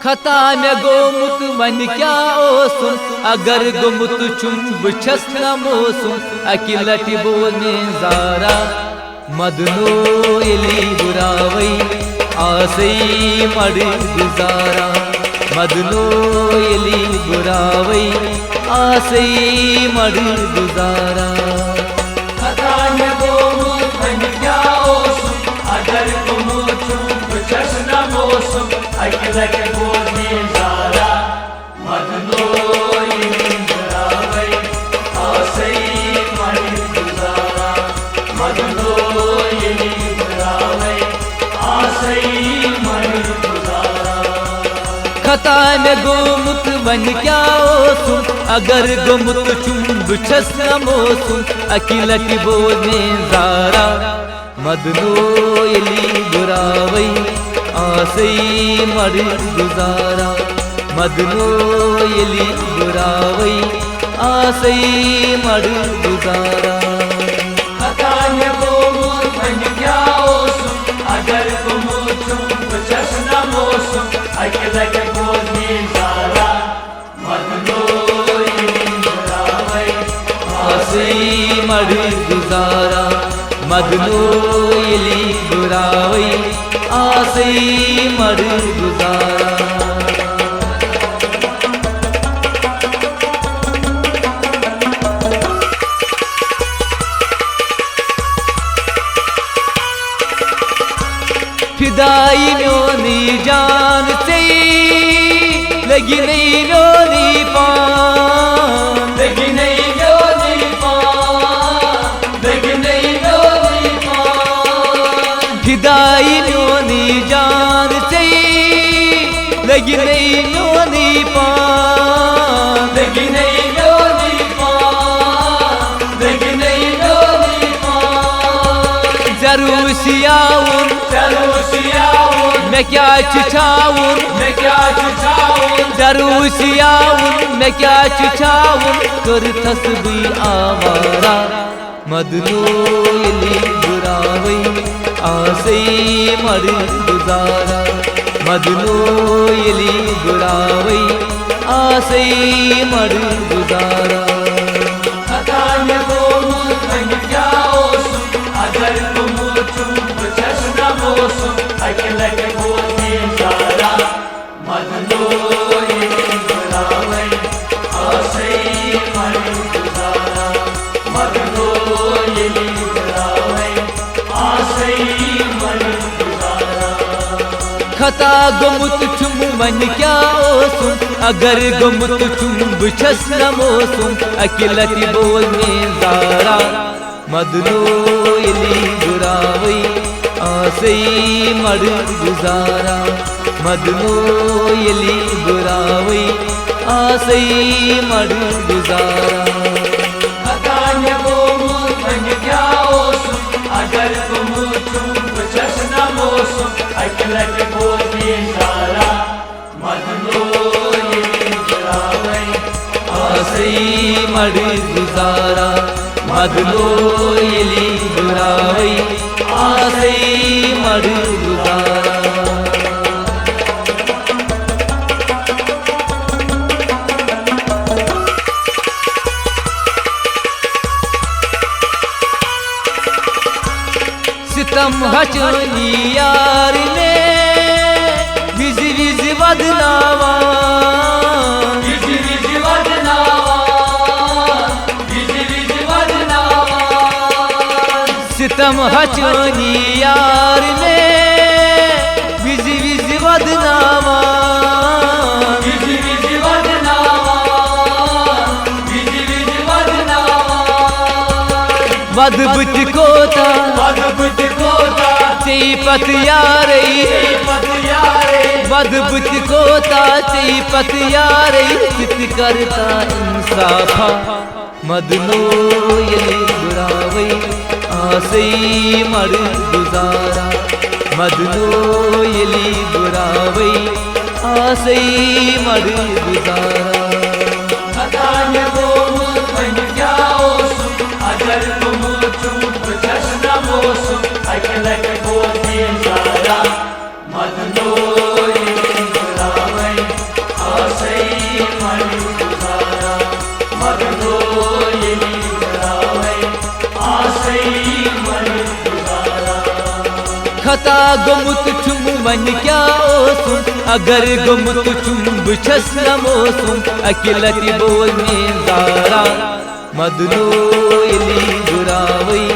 खता मे गोमुत वन क्या ओसुम अगर गोमुत चुम बछस न मोसुम अकि लटि बोलने जारा मदनो एली बुरावई आसई मड़ गुजारा मदनो एली बुरावई आसई मड़ गुजारा खता मे गोमुत वन क्या ओसुम अगर गोमुत चुम बछस न मोसुम अकि लटि बोलने जारा मदनो एली बुरावई आसई मड़ गुजारा मदनो एली बुरावई आसई मड़ गुजारा खता में गोमुत वन क्या ओसुम अगर गोमुत चुम बछस न मोसुम अकि लटि बोलने जारा मदनो एली बुरावई आसई मड़ गुजारा मदनो एली बुरावई आसई मड़ गुजारा खता मे गोमुत वन क्या ओसुम अगर गोमुत चुम बछस न मोसुम अकि लटि बोलने जारा मदनो एली बुरावई आसई मड़ गुजारा मदनो एली बुरावई आसई मड़ गुजारा फिदाई न्योनी जान से लगी नहीं न्योनी पान लगी नहीं न्योनी पान लगी नहीं न्योनी पान फिदाई न्योनी जान से लगी नहीं न्योनी पान लगी नहीं न्योनी पान लगी नहीं न्योनी पान जरूर सियाउन जरूर सियाउन मैं क्या चिछाऊं मैं क्या छुछाऊं जरूर सियाउन मैं क्या चिछाऊं कर तस्बी आवारा मदनो एली बुरावई आसई मड़ गुजारा मदनो एली बुरावई आसई मड़ गुजारा खता मे गोमुत वन क्या ओसुम अगर गोमुत चुम बछस न मोसुम अकि लटि बोलने जारा मदनो एली बुरावई आसई मड़ गुजारा मदनो एली बुरावई आसई मड़ गुजारा खता गोमुत चुम वन क्या ओसुम अगर गोमुत चुम बछस न मोसुम अकि लटि बोलने जारा मदनो एली बुरावई आसई मड़ गुजारा मदनो एली बुरावई आसई मड़ गुजारा खता मे गोमुत वन क्या ओसुम अगर गोमुत चुम बछस न मोसुम अकि लटि बोलने जारा मदनो एली बुरावई आसई मड़ गुजारा मदनो एली बुरावई आसई मड़ गुजारा सितम हचनी यार ने विज विज वदनावा विज विज वदनावा विज विज वदनावा सितम हचनी यार ने विज विज वदनावा विज विज वदनावा विज विज वदनावा वदबुत कोता वदबुत कोता पत यारई पत यारे वदबुत कोता पत यारई सित करता इंसाफा मदनो एली बुरावई आसई मड़ गुजारा मदनो एली बुरावई आसई मड़ गुजारा खता मे गोमुत वन क्या ओसुम अगर गोमुत चुम बछस न मोसुम अकि लटि बोलने जारा मदनो एली बुरावई खता गोमुत छुम वन क्या ओसुम अगर गोमुत छुम बछस न मोसुम अकिलति बोल में जारा मदनो यली बुरावई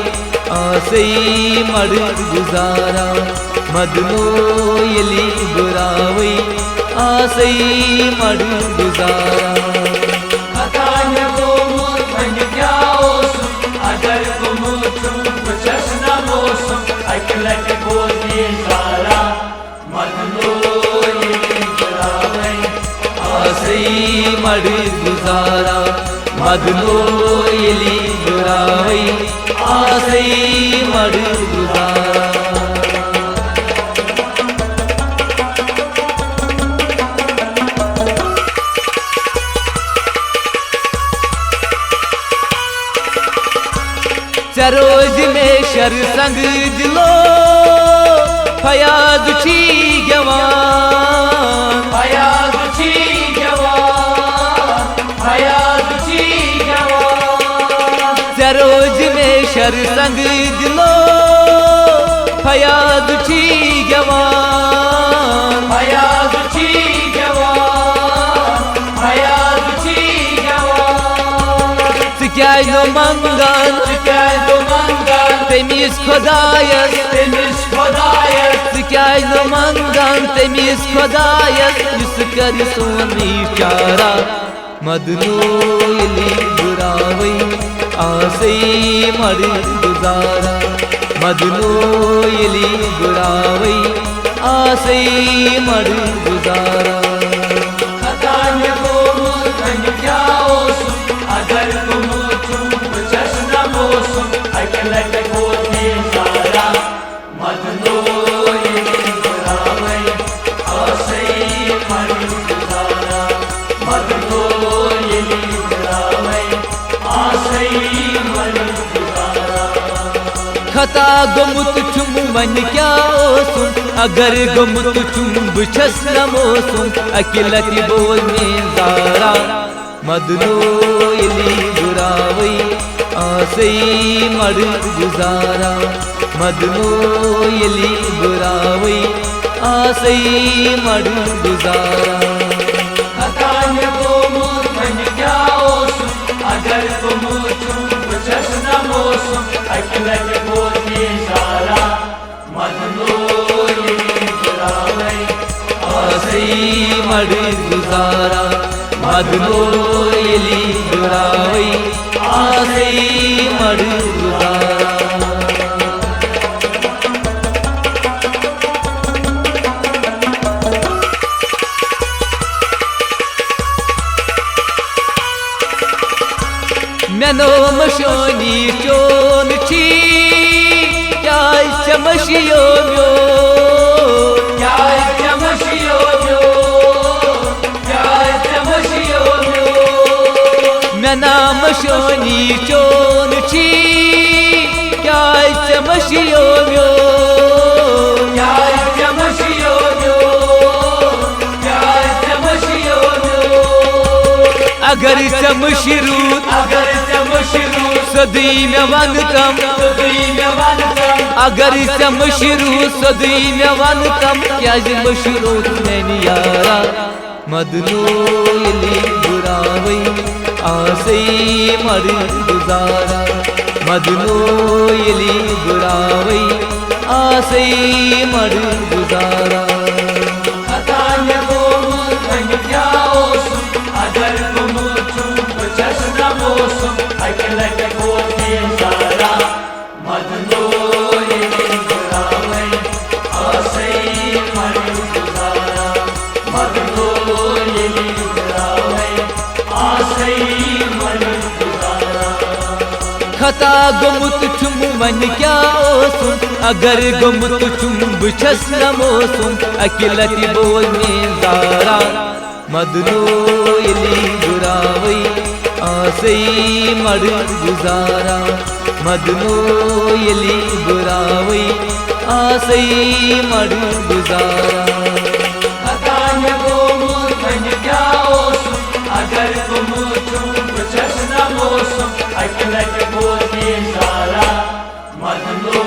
आसई मड़ गुजारा मदनो यली बुरावई आसई मड़ गुजारा खतान्य गोमुत वन क्या ओसुम अगर गोमुत छुम बछस न मोसुम अकिलति बोल में जारा मदनो यली बुरावई आसई मड़ गुजारा मदनो यली बुरावई आसई मड़ गुजारा सरोज में शर संग दिलो फयाज छी जवान फयाज छी जवान फयाज छी जवान सरोज में शर संग दिलो फयाज छी जवान फयाज छी जवान फयाज छी जवान सिक्याय नो मंगन सिक्याय नो मंगन तमिस खुदायस तमिस खुदायस सिक्याय नो मंगन तमिस खुदायस युस कर सोनी प्यारा मदनो यली बुरावई आसई मड़ गुजारा मदनो यली बुरावई आसई मड़ गुजारा खतान्य गोमुत वन क्या ओसुम अगर गोमुत छुम बछस न मोसुम अकिलति बोल में जारा मदनो यली बुरावई आसई मड़ गुजारा मदनो यली बुरावई आसई मड़ गुजारा खता गोमुत छुम वन क्या ओसुम अगर गोमुत छुम बछस न मोसुम अकिलति बोल में जारा मदनो यली बुरावई आसई मड़ गुजारा मदनो यली बुरावई आसई मड़ गुजारा खतान्य गोमुत वन क्या ओसुम अगर गोमुत छुम बछस न मोसुम अकिलति बोल में जारा मदनो यली बुरावई आसई मड़ गुजारा मदनो यली बुरावई आसई मड़ गुजारा मैनो मशोनी चोन छी क्या चमशियो म्यो क्या चमशियो म्यो क्या चमशियो म्यो मैना मशोनी चोन छी क्या चमशियो म्यो क्या चमशियो म्यो क्या चमशियो म्यो अगर चमशिरू अगर चमशिरू सदी में वनतम सदी में वनतम अगर चमशिरू सदी में वनतम क्या मशरू मैंने यारा मदनो यली बुरावई आसई मड़ गुजारा मदनो यली बुरावई आसई मड़ गुजारा खतान्य गोमुत वन क्या ओसुम अगर गोमुत छुम बछस न मोसुम अकिलति बोल में जारा मदनो यली बुरावई आसई मड़ गुजारा मदनो यली बुरावई आसई मड़ गुजारा खता गोमुत छुम वन क्या ओसुम अगर गोमुत छुम बछस न मोसुम अकिलति बोल में जारा मदनो यली बुरावई आसई मड़ गुजारा मदनो यली बुरावई आसई मड़ गुजारा खतान्य गोमुत वन क्या ओसुम अगर गोमुत छुम बछस न मोसुम अकिलति बोल में जारा मदनो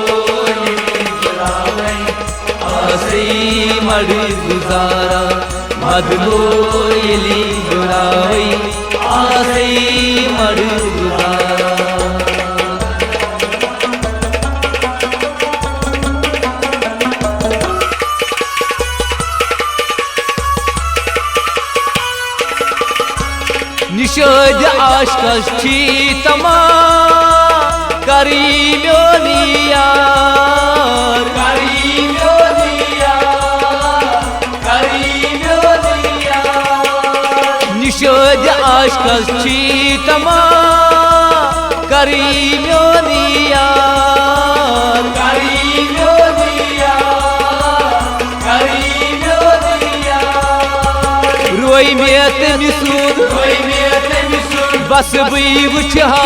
यली बुरावई मदनो यली बुरावई आसई मर गुजारा निषेध आशकस छी तमा करीम्योनिया निषेध आशकस छी तमा करीम्योनिया रोई में तमिसून बस बी वुचहा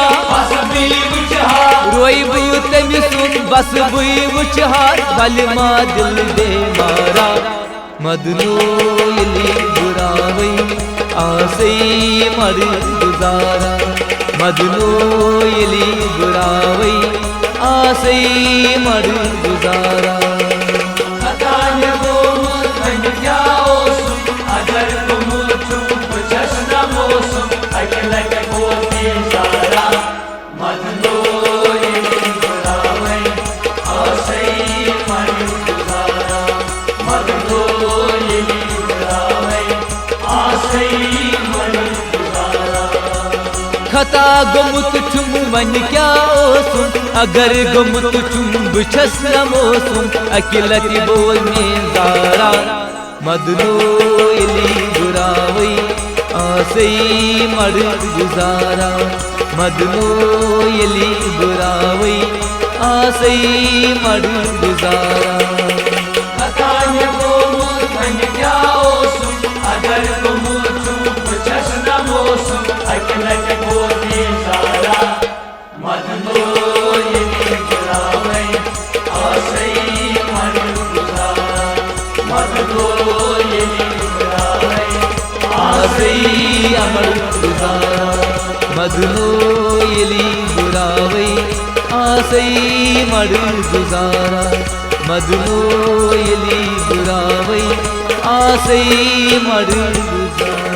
रोई बू तमिसून बस बी वुचहा बलमा दिल बेमारा मदनो यली बुरावई आसई मर गुजारा मदनो यली बुरावई आसई मर गुजारा खता गुमुत चुम वन क्या ओसुम अगर गुमुत चुम बुछस नमोसुम अकिलति बोल में जारा मदनो यली बुरावई आसई मर गुजारा मदनो यली बुरावई आसई मर गुजारा अमर गुजारा मदनो यली बुरावई आसई मर गुजारा मदनो यली बुरावई आसई मर गुजारा।